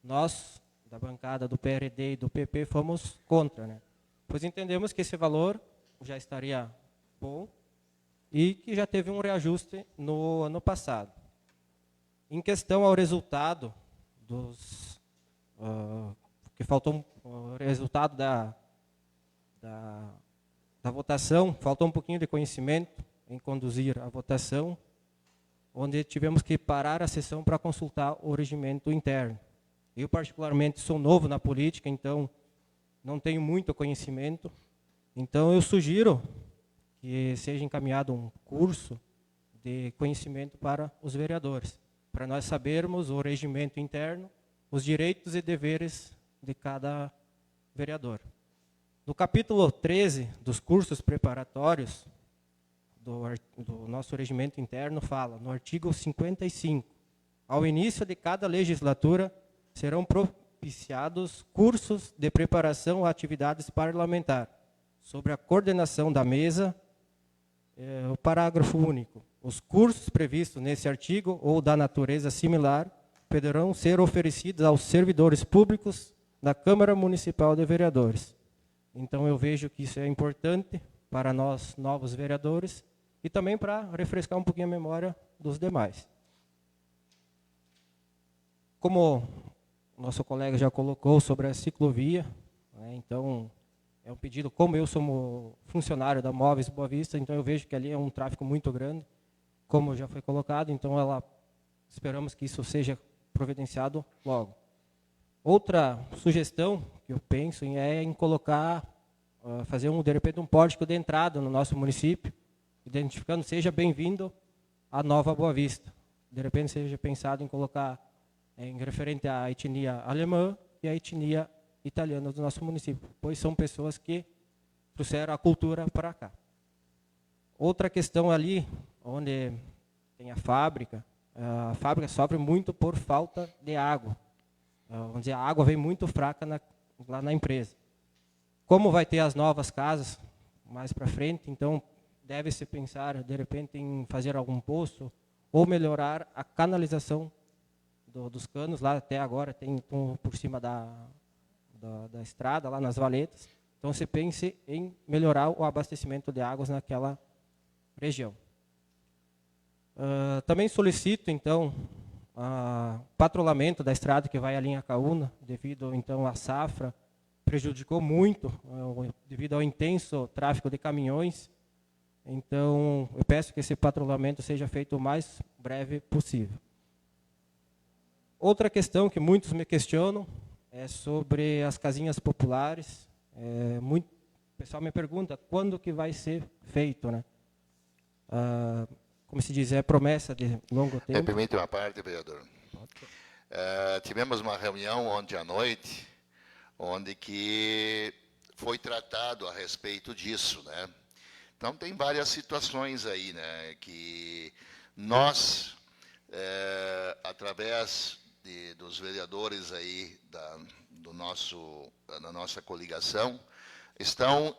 nós, da bancada do PRD e do PP, fomos contra, né? Pois entendemos que esse valor já estaria bom e que já teve um reajuste no ano passado. Em questão ao resultado que faltou o resultado da votação, faltou um pouquinho de conhecimento em conduzir a votação, onde tivemos que parar a sessão para consultar o regimento interno. Eu, particularmente, sou novo na política, então não tenho muito conhecimento. Então, eu sugiro que seja encaminhado um curso de conhecimento para os vereadores, para nós sabermos o regimento interno, os direitos e deveres de cada vereador. No capítulo 13 dos cursos preparatórios do nosso regimento interno, fala, no artigo 55, ao início de cada legislatura, serão propiciados cursos de preparação a atividades parlamentares, sobre a coordenação da mesa, o parágrafo único. Os cursos previstos nesse artigo ou da natureza similar poderão ser oferecidos aos servidores públicos da Câmara Municipal de Vereadores. Então, eu vejo que isso é importante para nós, novos vereadores, e também para refrescar um pouquinho a memória dos demais. Como o nosso colega já colocou sobre a ciclovia, né, então, é um pedido, como eu sou funcionário da Móveis Boa Vista, então eu vejo que ali é um tráfego muito grande, como já foi colocado, então esperamos que isso seja providenciado logo. Outra sugestão que eu penso é em colocar, fazer de repente um pórtico de entrada no nosso município, identificando, seja bem-vindo a Nova Boa Vista. De repente seja pensado em colocar em referente à etnia alemã e à etnia italiana do nosso município, pois são pessoas que trouxeram a cultura para cá. Outra questão ali, onde tem a fábrica sofre muito por falta de água. Vamos dizer, a água vem muito fraca lá na empresa. Como vai ter as novas casas mais para frente, então deve-se pensar, de repente, em fazer algum poço ou melhorar a canalização dos canos. Lá até agora tem por cima da estrada, lá nas valetas. Então, se pense em melhorar o abastecimento de águas naquela região. Também solicito, então, o patrulhamento da estrada que vai ali em Acaúna, devido, então, à safra, prejudicou muito devido ao intenso tráfego de caminhões. Então, eu peço que esse patrulhamento seja feito o mais breve possível. Outra questão que muitos me questionam é sobre as casinhas populares. O pessoal me pergunta quando que vai ser feito, né? Como se diz, é promessa de longo tempo. Permite uma parte, vereador. Tivemos uma reunião ontem à noite, onde que foi tratado a respeito disso, né? Então, tem várias situações aí, né, que nós, através dos vereadores aí da nossa coligação, estão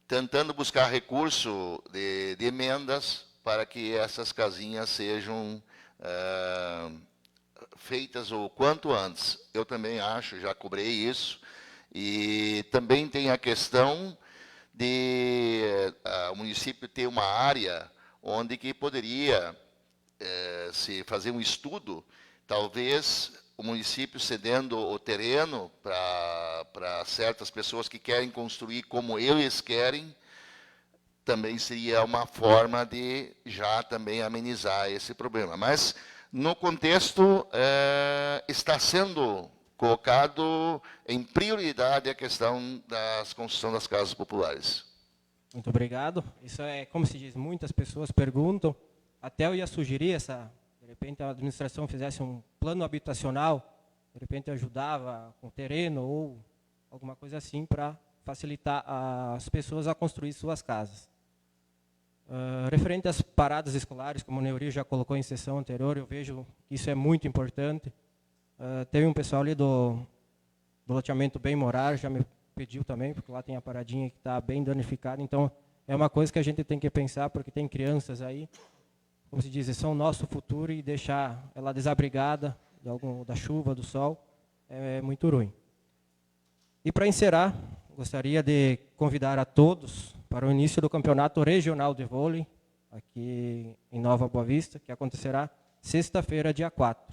tentando buscar recurso de emendas para que essas casinhas sejam feitas o quanto antes. Eu também acho, já cobrei isso. E também tem a questão de o município ter uma área onde que poderia se fazer um estudo, talvez o município cedendo o terreno para certas pessoas que querem construir como eles querem, também seria uma forma de já também amenizar esse problema. Mas, no contexto, está sendo colocado em prioridade a questão da construção das casas populares. Muito obrigado. Isso é, como se diz, muitas pessoas perguntam. Até eu ia sugerir, de repente a administração fizesse um plano habitacional, de repente ajudava com terreno ou alguma coisa assim para facilitar as pessoas a construir suas casas. Referente às paradas escolares, como o Neuri já colocou em sessão anterior, eu vejo que isso é muito importante. Teve um pessoal ali do loteamento Bem Morar, já me pediu também, porque lá tem a paradinha que está bem danificada. Então, é uma coisa que a gente tem que pensar, porque tem crianças aí, como se diz, são o nosso futuro, e deixar ela desabrigada da chuva, do sol, é muito ruim. E para encerrar, gostaria de convidar a todos para o início do Campeonato Regional de Vôlei, aqui em Nova Boa Vista, que acontecerá sexta-feira, dia 4.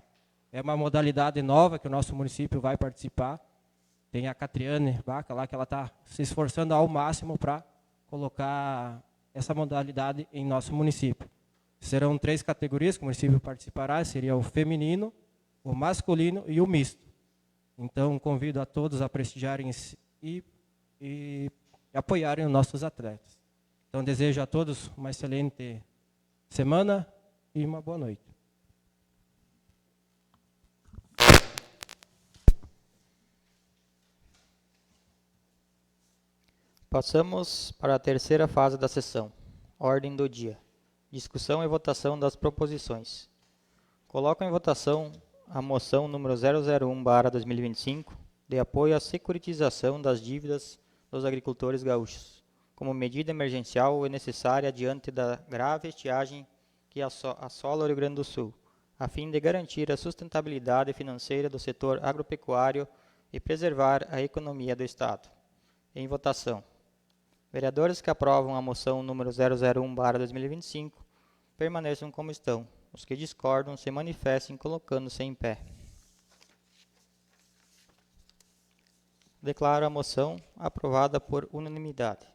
É uma modalidade nova que o nosso município vai participar. Tem a Catriane Vaca lá, que ela está se esforçando ao máximo para colocar essa modalidade em nosso município. Serão 3 categorias que o município participará, seria o feminino, o masculino e o misto. Então, convido a todos a prestigiarem e apoiarem os nossos atletas. Então, desejo a todos uma excelente semana e uma boa noite. Passamos para a terceira fase da sessão. Ordem do dia. Discussão e votação das proposições. Coloco em votação a moção número 001/2025, de apoio à securitização das dívidas dos agricultores gaúchos, como medida emergencial e necessária diante da grave estiagem que assola o Rio Grande do Sul, a fim de garantir a sustentabilidade financeira do setor agropecuário e preservar a economia do Estado. Em votação. Vereadores que aprovam a moção número 001/2025 permaneçam como estão. Os que discordam se manifestem colocando-se em pé. Declaro a moção aprovada por unanimidade.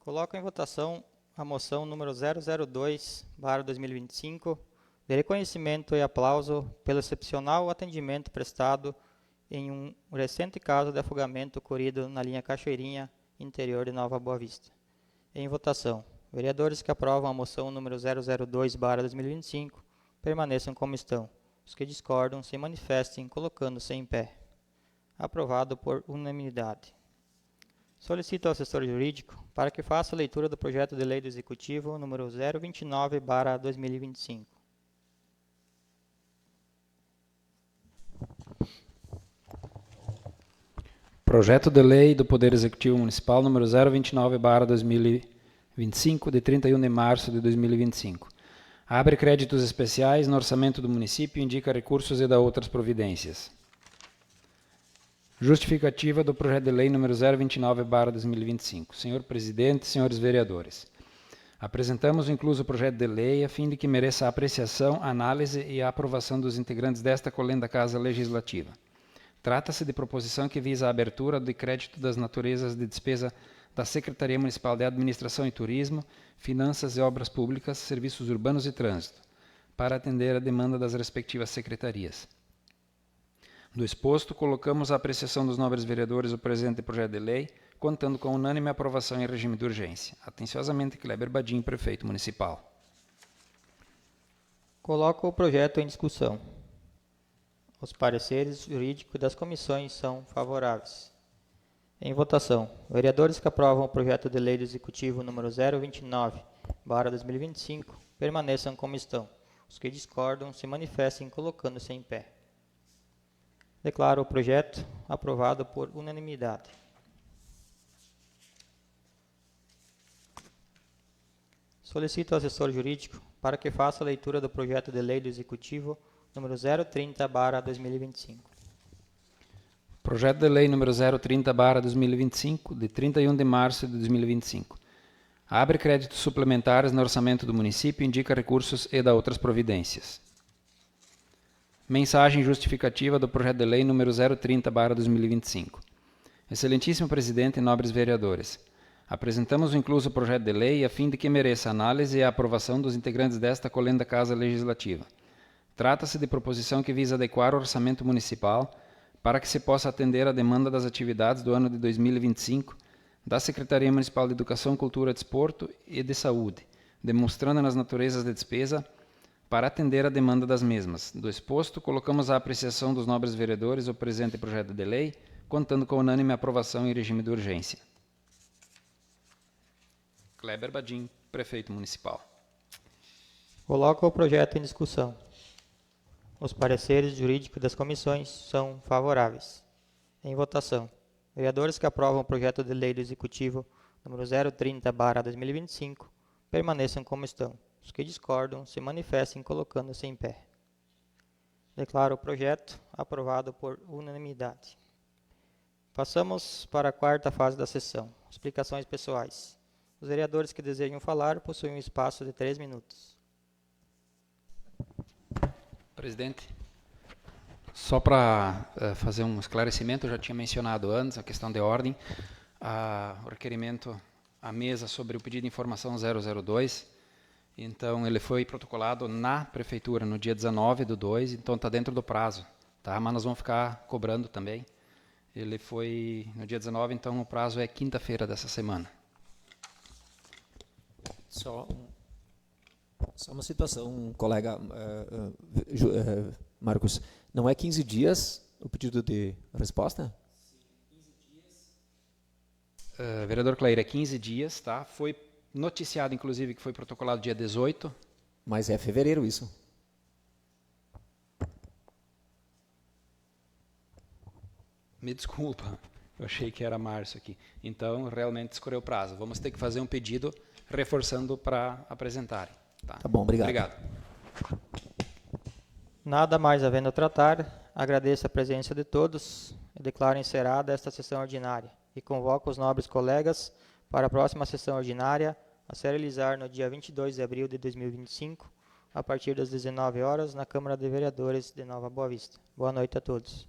Coloco em votação a moção número 002/2025, de reconhecimento e aplauso pelo excepcional atendimento prestado em um recente caso de afogamento ocorrido na linha Cachoeirinha, interior de Nova Boa Vista. Em votação. Vereadores que aprovam a moção número 002/2025 permaneçam como estão. Os que discordam se manifestem colocando-se em pé. Aprovado por unanimidade. Solicito ao assessor jurídico para que faça a leitura do projeto de lei do Executivo número 029/2025. Projeto de Lei do Poder Executivo Municipal número 029/2025, de 31 de março de 2025. Abre créditos especiais no orçamento do município e indica recursos e dá outras providências. Justificativa do projeto de lei número 029/2025. Senhor presidente, senhores vereadores. Apresentamos o incluso projeto de lei a fim de que mereça a apreciação, análise e a aprovação dos integrantes desta colenda Casa Legislativa. Trata-se de proposição que visa a abertura de crédito das naturezas de despesa da Secretaria Municipal de Administração e Turismo, Finanças e Obras Públicas, Serviços Urbanos e Trânsito, para atender a demanda das respectivas secretarias. Do exposto, colocamos à apreciação dos nobres vereadores o presente projeto de lei, contando com unânime aprovação em regime de urgência. Atenciosamente, Kleber Badim, Prefeito Municipal. Coloco o projeto em discussão. Os pareceres jurídicos das comissões são favoráveis. Em votação, vereadores que aprovam o projeto de lei do Executivo número 029/2025 permaneçam como estão. Os que discordam se manifestem colocando-se em pé. Declaro o projeto aprovado por unanimidade. Solicito ao assessor jurídico para que faça a leitura do projeto de lei do Executivo número 030/2025. Projeto de lei número 030/2025, de 31 de março de 2025. Abre créditos suplementares no orçamento do município e indica recursos e dá outras providências. Mensagem justificativa do projeto de lei número 030/2025. Excelentíssimo presidente e nobres vereadores, apresentamos o incluso projeto de lei a fim de que mereça análise e a aprovação dos integrantes desta colenda Casa Legislativa. Trata-se de proposição que visa adequar o orçamento municipal para que se possa atender à demanda das atividades do ano de 2025 da Secretaria Municipal de Educação, Cultura, Desporto e de Saúde, demonstrando nas naturezas de despesa para atender à demanda das mesmas. Do exposto, colocamos à apreciação dos nobres vereadores o presente projeto de lei, contando com unânime aprovação em regime de urgência. Kleber Badim, Prefeito Municipal. Coloco o projeto em discussão. Os pareceres jurídicos das comissões são favoráveis. Em votação, vereadores que aprovam o projeto de lei do Executivo número 030/2025 permaneçam como estão. Os que discordam se manifestem colocando-se em pé. Declaro o projeto aprovado por unanimidade. Passamos para a quarta fase da sessão. Explicações pessoais. Os vereadores que desejam falar possuem um espaço de 3 minutos. Presidente, só para fazer um esclarecimento, eu já tinha mencionado antes a questão de ordem, o requerimento à mesa sobre o pedido de informação 002, então ele foi protocolado na prefeitura no dia 19/2, então está dentro do prazo, tá? Mas nós vamos ficar cobrando também. Ele foi no dia 19, então o prazo é quinta-feira dessa semana. Só uma situação, colega Marcos. Não é 15 dias o pedido de resposta? Sim, 15 dias. Vereador Clair, é 15 dias, tá? Foi noticiado, inclusive, que foi protocolado dia 18. Mas é fevereiro isso. Me desculpa, eu achei que era março aqui. Então, realmente escorreu o prazo. Vamos ter que fazer um pedido reforçando para apresentarem. Tá bom, obrigado. Obrigado. Nada mais havendo a tratar, agradeço a presença de todos e declaro encerrada esta sessão ordinária e convoco os nobres colegas para a próxima sessão ordinária a se realizar no dia 22 de abril de 2025, a partir das 19 horas, na Câmara de Vereadores de Nova Boa Vista. Boa noite a todos.